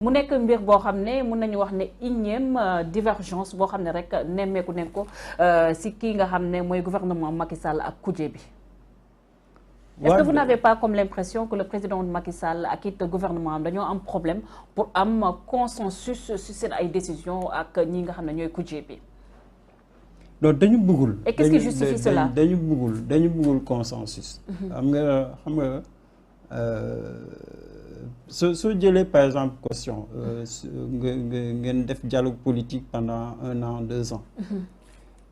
mu nekk mbir boo xam ne mun nañu wax ne énième divergence boo xam ne rek nemmeeku nañ ko si kii nga xam ne mooy gouvernement Macky Sall ak kuje bi. Est-ce que vous n'avez pas comme l'impression que le président Macky Sall ak it gouvernement am dañoo am problème pour am consensus sur seen ay décisions ak ñi nga xam ne ñooy kuje bi. donc dañu bëggul. Et qu'est-ce qui justifie cela? dañu bëggul consensus. xam nga soo jëlee par exemple caution ngeen def dialogue politique pendant 1 an 2 ans.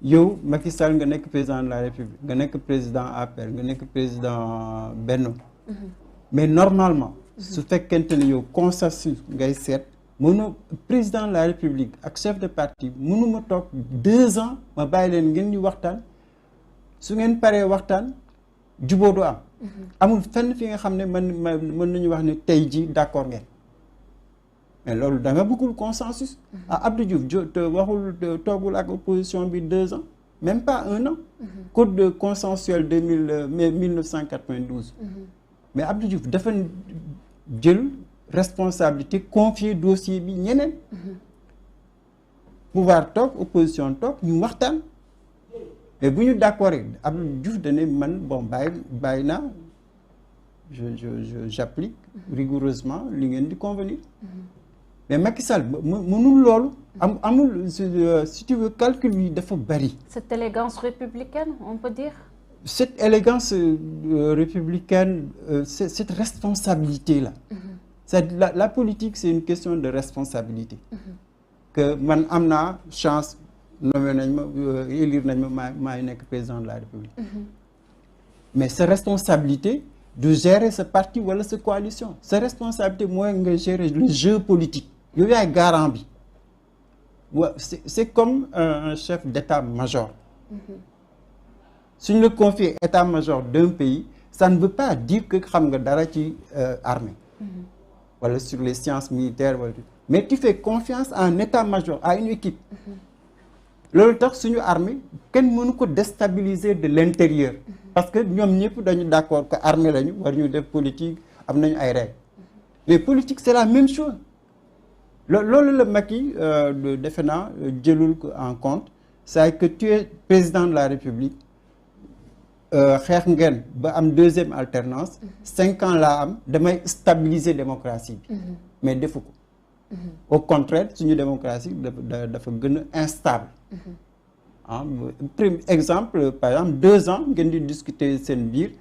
yow Macky Sall nga nekk président de la République nga nekk président APR nga nekk président Benno. mais normalement. su fekkente ne yow consensus ngay seet. mënu président de la République ak chef de parti mënuma toog 2 ans ma bàyyi leen ngeen ñu waxtaan su ngeen paree waxtaan jubóo du am. amul fenn fi nga xam ne mën nañu wax ne tey jii d'accord ngeen mais loolu da nga bëggul consensus. Abdou Diouf waxul toogul ak opposition bi 2 ans même pas 1 an. code de consensuel 1992. mais Abdou Diouf dafa jël responsabilité confier dossier bi ñeneen. pouvoir toog opposition toog ñu waxtaan. mais bu ñu d'accord Abdou Diouf dane man bon bàyyi naa j'applique rigoureusement li ngeen di convenir. mais Macky Sall mënul loolu. amul si tu veux calcul yi dafa bari. Cette élégance républicaine, on peut dire. Cette élégance républicaine, cette responsabilité-là. La politique, c'est une question de responsabilité. Que man am naa chance nommé nañ ma élire nañ ma maay nekk président de la République. mais sa responsabilité de gérer ce parti wala sa coalition. sa responsabilité mooy nga gérer le jeu politique. yow yaay garant bi. c'est comme un chef d'état-major. suñ la confier état-major d'un pays ça ne veut pas dire que xam nga dara ci armée. wala sur les sciences militaires wala mais tu fais confiance à un état-major à une équipe. loolu tax suñu armée kenn mënu ko déstabiliser de l'intérieur. parce que ñoom ñëpp dañu d'accord que armée lañu war ñu def politique am nañu ay règles. mais politique c'est la même chose. loolu la Macky defe naa jëlul ko en compte c'est que tu es président de la République xeex ngeen ba am 2e alternance 5 ans laa am damay stabiliser démocratie bi. mais defu ko. au contraire suñu démocratie dafa gën a instable. Exemple par exemple 2 ans ngeen di discuter seen biir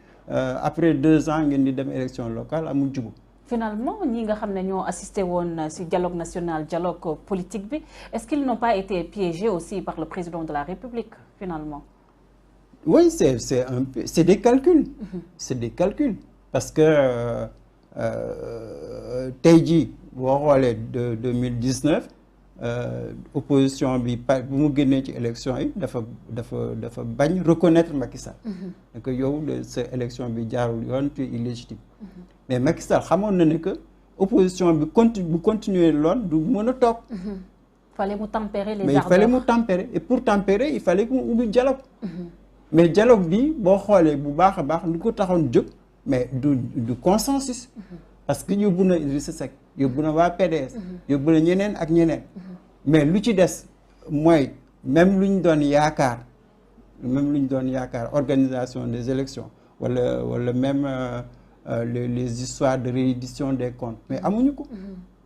après 2 ans ngeen di dem élection locale amul jubóo. Finalement ñi nga xam ne ñoo assisté woon ci dialogue national dialogue politique bi est-ce qu'ils n'ont pas été piégés aussi par le président de la République finalement? Oui, c'est des calculs. C'est des calculs parce que tey jii boo xoolee de 2019 opposition bi bu mu génnee ci élection yi dafa bañ reconnaître Macky Sall. donc yow sa élection bi jaarul yoon tu es illégitime. mais Macky Sall xamoon na ne que opposition bi bu continuer loon du mën a toog. fallait mu tempérer les ardeurs. mais il fallait mu tempérer et pour tempérer il fallait que mu ubbi dialogue. mais dialogue bi boo xoolee bu baax a baax lu ko taxoon jóg mais du consensus. parce que yóbbu na Idrissa Seck yóbbu na waa PDS. yóbbu na ñeneen ak ñeneen. mais lu ci des mooy même lu ñu doon yaakaar organisation des élections wala même les histoires de réédition des comptes mais amuñu ko.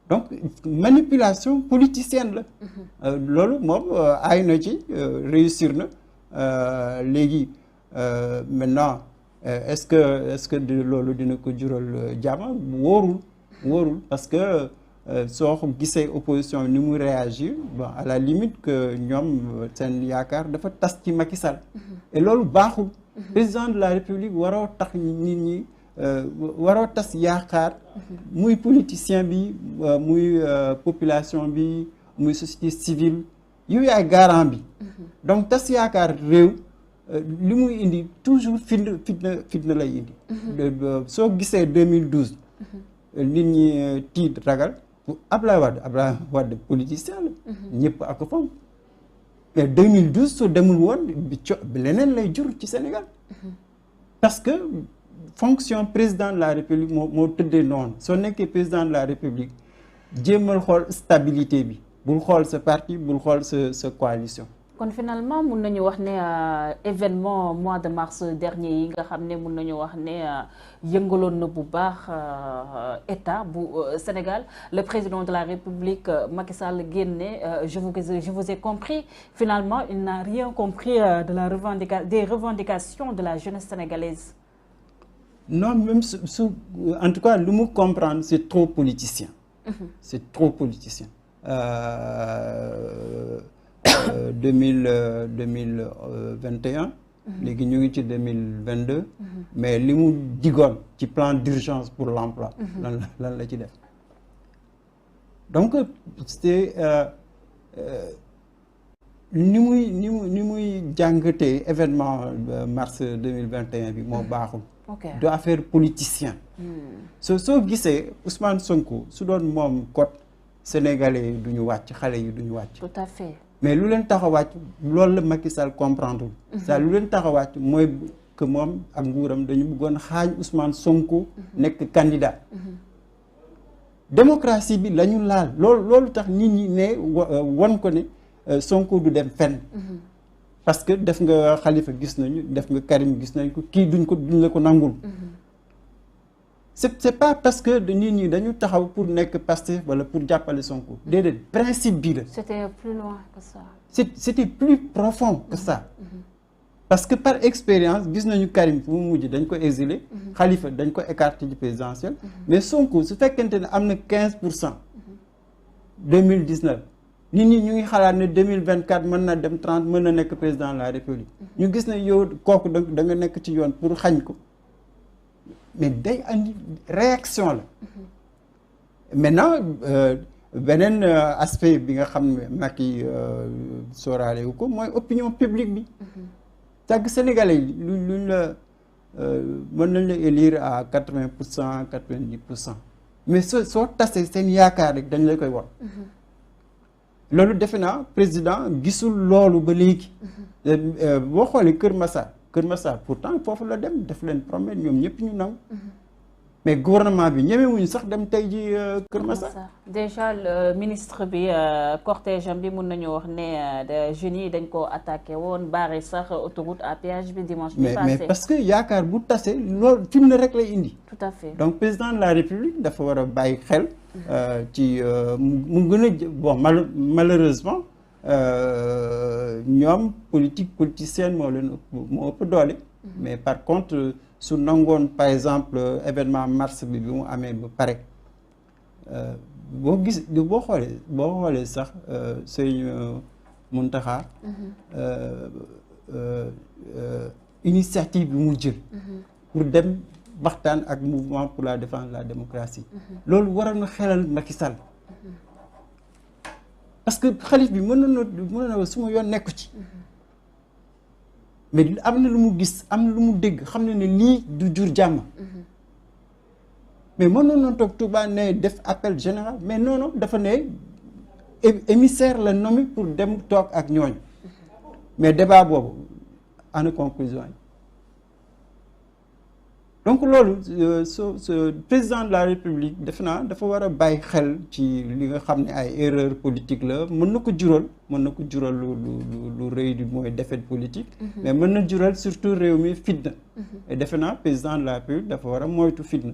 donc manipulation politicienne la. loolu moom aay na ci réussir na. léegi maintenant est-ce que loolu dina ko jural jàmm wóorul parce que soo gisee opposition ni mu réagir bon à la limite que ñoom seen yaakaar dafa tas ci Macky Sall. et loolu baaxul. président de la République waroo tax nit ñi waroo tas yaakaar. muy politicien bi muy population bi muy société civile. yow yaay garant bi. donc tas yaakaar réew li muy indi toujours fitna lay indi. soo gisee 2012. nit ñi tiit ragal Abdoulaye Wade politicien la. ñëpp ak ko fam mais 2012 soo demul woon bi leneen lay jur ci Sénégal. parce que fonction président de la République moo tëddee noonu soo nekkee président de la République jéemal xool stabilité bi bul xool sa parti bul xool sa coalition. kon finalement mun nañu wax ne événement mois de mars dernier yi nga xam ne mun nañu wax ne yëngaloon na bu baax état bu Sénégal le président de la République Macky Sall génne je vous ai compris finalement il n'a rien compris de des revendications de la jeunesse sénégalaise. Non, même en tout cas lu mu comprendre c'est trop politicien. C'est trop politicien. 2021 léegi ñu ngi ci 2022 mais li mu digoon ci plan d'urgence pour l'emploi lan la ci def donc c'est ni muy jàngatee événement mars 2021 bi moo baaxul du affaire politicien soo gisee Ousmane Sonko su doon moom côté sénégalais yi duñu wàcc xale yi duñu wàcc tout à fait mais lu leen tax a wàcc loolu la Macky Sall comprendre ça lu leen tax a wàcc mooy que moom ak nguuram dañu bëggoon xaañ Ousmane Sonko nekk candidat démocratie bi la ñu laal loolu tax nit ñi ne won ko ne Sonko du dem fenn parce que def nga Khalifa gis nañu def nga Karim gis nañu ko kii duñ la ko nangul c'est pas parce que nit ñi dañu taxaw pour nekk Pastef wala pour jàppale Sonko déedéet principe bi la. C'était plus loin que ça. C'était plus profond que ça. Parce que par expérience gis nañu Karim fu mu mujj dañ ko exilé. Khalifa dañ ko écarté du présidentiel. mais Sonko su fekkente ne am na 15%. 2019 nit ñi ñu ngi xalaat ne 2024 mën na dem 30 mën na nekk président de la République. ñu gis ne yow kooku da nga nekk ci yoon pour xañ ko. mais day andi réaction la maintenant beneen aspect bi nga xam ne Macky sóoraale wu ko mooy opinion publique bi tàgg sénégalais yi luñ la mën nañ la élire à 80% 90% mais soo tasee seen yaakaar rek dañ la koy war loolu defe naa président gisul loolu ba léegi boo xoolee Kër Massar pourtant foofu la dem def leen promesse ñoom ñëpp ñu naw mais gouvernement bi ñemewuñu sax dem tey ji Kër Massar déjà le ministre bi cortège am bi mun nañu wax ne jeunes yi dañ ko attaqué woon barré sax autoroute à péage bi dimanche bi passé mais parce que yaakaar bu tase loolu fi mu ne rek lay indi tout à fait donc président de la République dafa war a bàyyi xel ci mu gën a bon malheureusement ñoom politicienne moo ëpp doole mais par contre su nangoon par exemple événement mars bi mu amee ba pare boo xoolee sax Sëñ Mountakha initiative bi mu jël pour dem waxtaan ak mouvement pour la défense de la démocratie loolu waroon na xelal Macky Sall parce que xalif bi mën na suma yoon nekku ci mais am na lu mu gis am na lu mu dégg xam ne lii du jur jàmm mais mënoon na toog Touba ne def appel général mais non dafa ne émissaire la nommé pour dem toog ak ñooñu mais débat boobu ana conclusion yi donc loolu président de la République defe naa dafa war a bàyyi xel ci li nga xam ne ay erreur politique la mën na ko jural lu rëy di mooy défaite politique mais mën na jural surtout réew mi fitna et defe naa président de la République dafa war a moytu fitna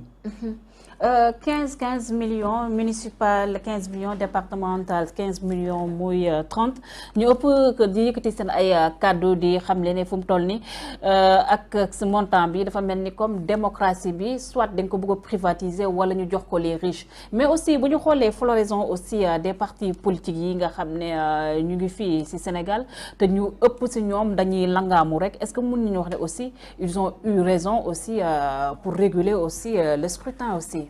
15 millions municipal 15 millions départemental 15 millions muy 30 ñu ëpp di yëkkati seen ay kàddu di xam le ne fu mu toll ni ak ce montant bi dafa mel ni comme démocratie bi soit dañ ko bëgg a privatiser wala ñu jox ko les riches mais aussi bu ñu xoolee floraison aussi des partis politiques yi nga xam ne ñu ngi fii ci Sénégal te ñu ëpp ci ñoom dañuy langaamu rek est-ce que mën nañu wax ne aussi ils ont eu raison aussi pour réguler aussi le scrutin aussi.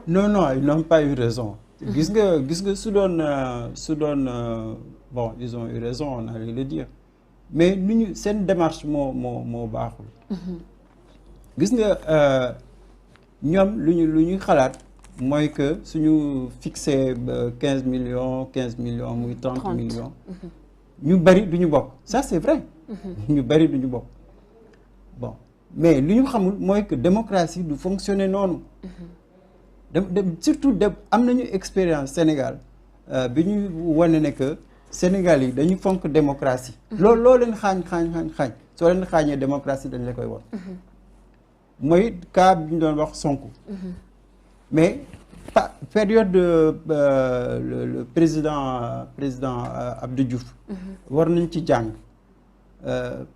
Non, ils n'ont pas eu raison. Gis nga su doon bon ils ont eu raison on allait le dire mais nu ñu seen démarche moo baaxul. Gis nga ñoom lu ñuy xalaat mooy que suñu fixé 15 millions muy 30 millions. ñu bari duñu bokk ça c'est vrai. ñu bari duñu bokk bon mais li ñu xamul mooy que démocratie du fonctionner noonu. surtout am nañu expérience Sénégal bi ñu wane ne que Sénégal yi dañu fonk démocratie. loo leen xaañ soo leen xaañee démocratie dañ la koy won mooy cas bi ñu doon wax Sonko. mais période le président Abdou Diouf. war nañ ci jàng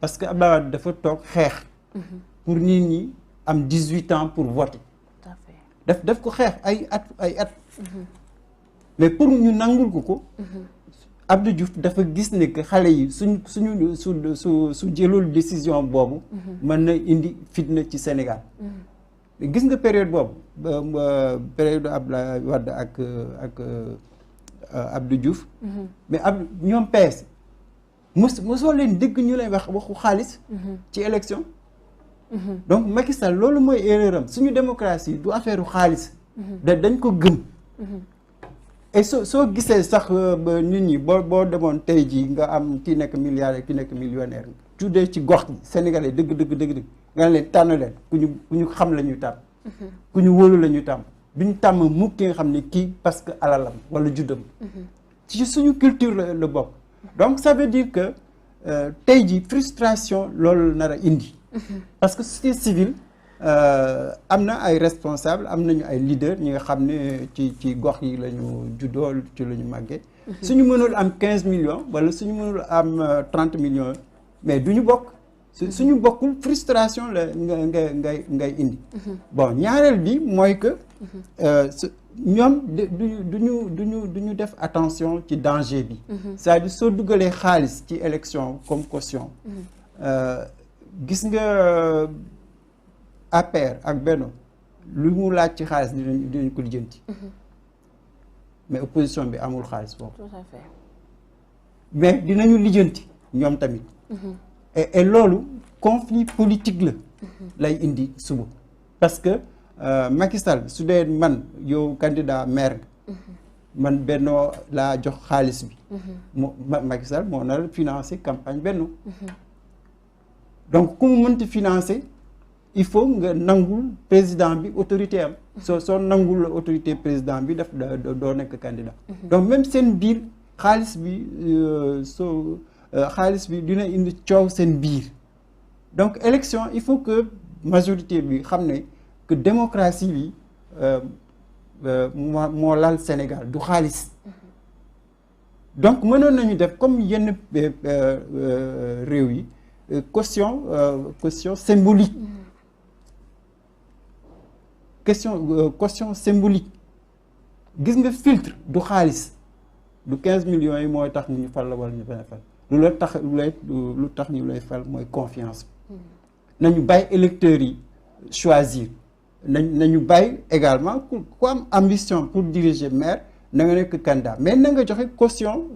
parce que Abdoulaye Wade dafa toog xeex. pour nit ñi am 18 ans pour voter. daf ko xeex ay at. mais pour ñu nangul ko. Abdou Diouf dafa gis ne que xale yi su jëlul décision boobu. mën na indi fitna ci Sénégal. gis nga période boobu période Abdoulaye Wade ak Abdou Diouf. mais ñoom PS mosoo leen dégg ñu lay waxu xaalis. ci élection. donc Macky Sall loolu mooy erreur am suñu démocratie du affaire xaalis. dañ ko gëm. et soo gisee sax nit ñi boo demoon tey jii nga am ki nekk milliardaire ki nekk millionnaire tuddee ci gox gi Sénégalais dëgg nga leen tànn leen ku ñu xam la ñuy tàmm. ku ñu wóolu la ñuy tàmm duñ tàmm mukk ki nga xam ne kii parce que alalam wala juddam. ci suñu culture la bokk. donc ça veut dire que tey jii frustration loolu nar a indi. parce que société civile am na ay responsables am nañu ay leaders ñi nga xam ne ci gox yi la ñu juddoo ci la ñu màggee. suñu mënul am 15 millions wala suñu mënul am 30 millions mais du ñu bokk. suñu bokkul frustration la ngay indi. bon ñaareel bi mooy que ñoom duñu def attention ci danger bi. c'est-à-dire soo dugalee xaalis ci élection comme caution. gis nga APR ak Benno lu mu laaj ci xaalis dinañ ko lijjanti. mais opposition bi amul xaalis boobu. tout à fait. mais dinañu lijjanti ñoom tamit. et loolu conflit politique la. lay indi suba. parce que Macky Sall su dee man yow candidat maire man Benno laa jox xaalis bi. Macky Sall moo nar financer campagne Benno. donc ku mu mënti financer il faut nga nangul président bi autorité am. soo nangul autorité président bi daf doo nekk candidat. donc même seen biir xaalis bi dina indi coow seen biir. donc élection il faut que majorité bi xam ne que démocratie bi moo lal Sénégal du xaalis. donc mënoon nañu def comme yenn réew yi caution symbolique. caution symbolique gis nga filtre du xaalis du 15 millions yi mooy tax ñu fal la wala ñu bañ a fal lu tax ñu lay fal mooy confiance bi. nañu bàyyi électeurs yi choisir nañu bàyyi également ku am ambition pour diriger maire na nga nekk candidat mais na nga joxe caution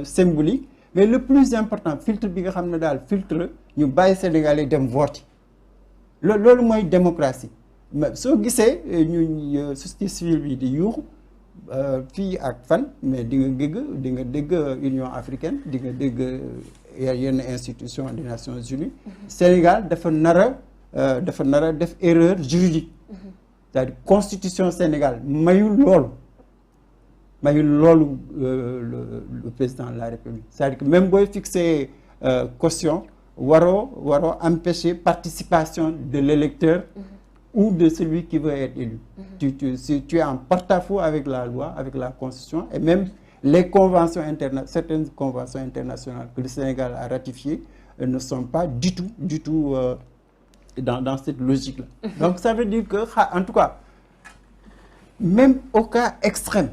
symbolique mais le plus important filtre bi nga xam ne daal filtre ñu bàyyi Sénégalais dem vote loolu mooy démocratie. soo gisee ñu société civile bi di yuuxu fii ak fan mais di nga dégg Union africaine di nga dégg yenn institution des Nations Unies. Sénégal dafa nar a def erreur juridique. c'est-à-dire constitution Sénégal mayul loolu le président de la République. c'est-à-dire que même booy fixer caution waroo empêcher participation de l'électeur ou de celui qui veut être élu. Tu es en porte-à-faux avec la loi, avec la Constitution et même les conventions certaines conventions internationales que le Sénégal a ratifiées ne sont pas du tout dans cette logique-là. Donc ça veut dire que, en tout cas, même au cas extrême,